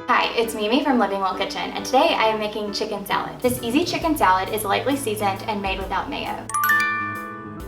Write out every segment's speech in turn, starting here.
Hi, it's Mimi from Living Well Kitchen, and today I am making chicken salad. This easy chicken salad is lightly seasoned and made without mayo.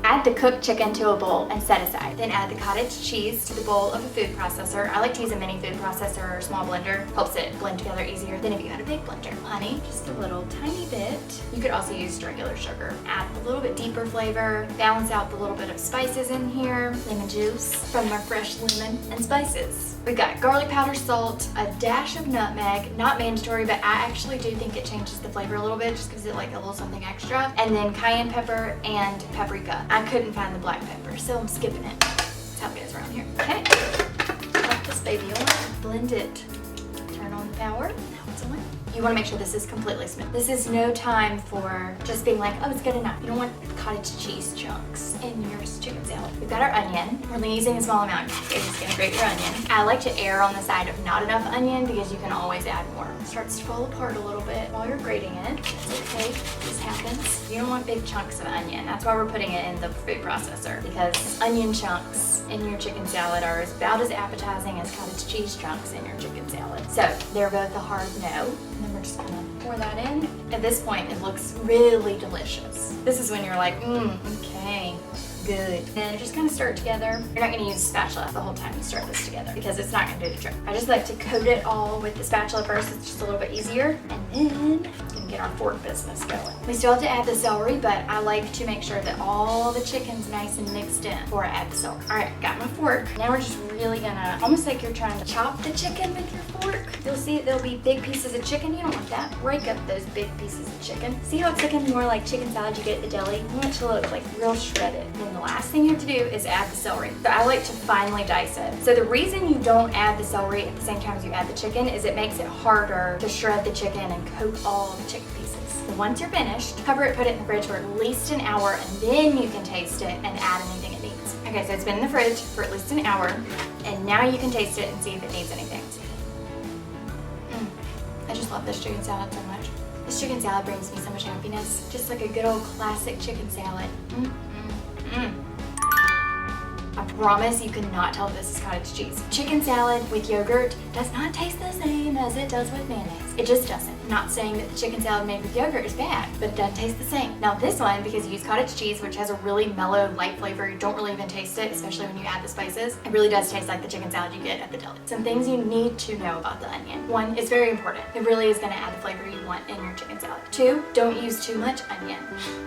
Add the cooked chicken to a bowl and set aside. Then add the cottage cheese to the bowl of a food processor. I like to use a mini food processor or small blender. Helps it blend together easier than if you had a big blender. Honey, just a little tiny bit. You could also use regular sugar. Add a little bit deeper flavor. Balance out the little bit of spices in here. Lemon juice from our fresh lemon and spices. We've got garlic powder, salt, a dash of nutmeg. Not mandatory, but I actually do think it changes the flavor a little bit. Just gives it like a little something extra. And then cayenne pepper and paprika. I couldn't find the black pepper, so I'm skipping it. That's how it goes around here. Okay, pop this baby on, blend it. Turn on the power, now it's on. You want to make sure this is completely smooth. This is no time for just being like, oh, it's good enough. You don't want cottage cheese chunks in your chicken salad. We've got our onion. We're only using a small amount. You're just gonna grate your onion. I like to err on the side of not enough onion because you can always add more. It starts to fall apart a little bit while you're grating it. It's okay, this happens. You don't want big chunks of onion. That's why we're putting it in the food processor, because onion chunks in your chicken salad are about as appetizing as cottage cheese chunks in your chicken salad. So they're both a hard no. And then we're just gonna pour that in. At this point, it looks really delicious. This is when you're like, okay, good. And just kind of stir it together. You're not gonna use a spatula the whole time you stir this together because it's not gonna do the trick. I just like to coat it all with the spatula first. It's just a little bit easier. And then we can get our fork business going. We still have to add the celery, but I like to make sure that all the chicken's nice and mixed in before I add the celery. All right, got my fork. Now we're just really gonna, almost like you're trying to chop the chicken with your fork. You'll see there'll be big pieces of chicken. You don't want that. Break up those big pieces of chicken. See how it's looking more like chicken salad you get at the deli? You want it to look like real shredded. And then the last thing you have to do is add the celery. So I like to finely dice it. So the reason you don't add the celery at the same time as you add the chicken is it makes it harder to shred the chicken and coat all the chicken pieces. So once you're finished, cover it, put it in the fridge for at least an hour, and then you can taste it and add anything it needs. Okay, so it's been in the fridge for at least an hour, and now you can taste it and see if it needs anything. I just love this chicken salad so much. This chicken salad brings me so much happiness. Just like a good old classic chicken salad. I promise you cannot tell this is cottage cheese. Chicken salad with yogurt does not taste the same as it does with mayonnaise. It just doesn't. Not saying that the chicken salad made with yogurt is bad, but it doesn't taste the same. Now this one, because you use cottage cheese, which has a really mellow, light flavor, you don't really even taste it, especially when you add the spices. It really does taste like the chicken salad you get at the deli. Some things you need to know about the onion. One, it's very important. It really is gonna add the flavor you want in your chicken salad. Two, don't use too much onion.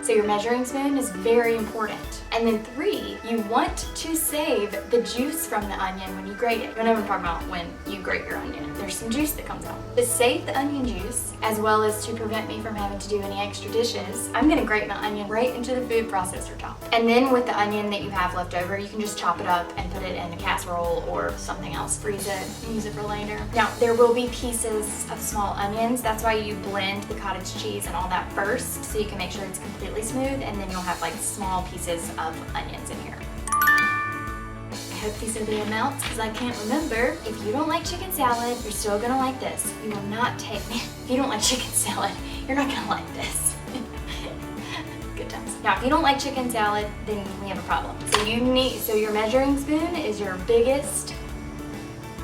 So your measuring spoon is very important. And then three, you want to save the juice from the onion when you grate it. You know what I'm talking about when you grate your onion. There's some juice that comes out. To save the onion juice, as well as to prevent me from having to do any extra dishes, I'm gonna grate my onion right into the food processor top. And then with the onion that you have left over, you can just chop it up and put it in a casserole or something else. Freeze it and use it for later. Now, there will be pieces of small onions. That's why you blend the cottage cheese and all that first, so you can make sure it's completely smooth, and then you'll have like small pieces of onions in here. I hope these are the amounts because I can't remember. If you don't like chicken salad, you're still gonna like this. You will not take, if you don't like chicken salad, you're not gonna like this. Good times. Now, if you don't like chicken salad, then we have a problem. So your measuring spoon is your biggest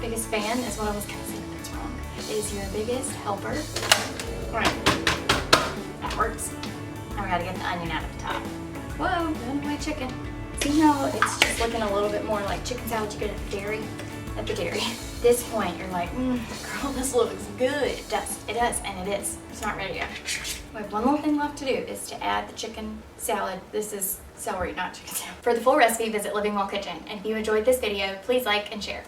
fan, is what I was gonna say, but that's wrong, is your biggest helper. All right, that works. Now we gotta get the onion out of the top. Whoa, none of my chicken. See how it's just looking a little bit more like chicken salad you get at the dairy? At the dairy. At this point, you're like, girl, this looks good. It does, and it is. It's not ready yet. We have one little thing left to do, is to add the chicken salad. This is celery, not chicken salad. For the full recipe, visit Living Well Kitchen. And if you enjoyed this video, please like and share.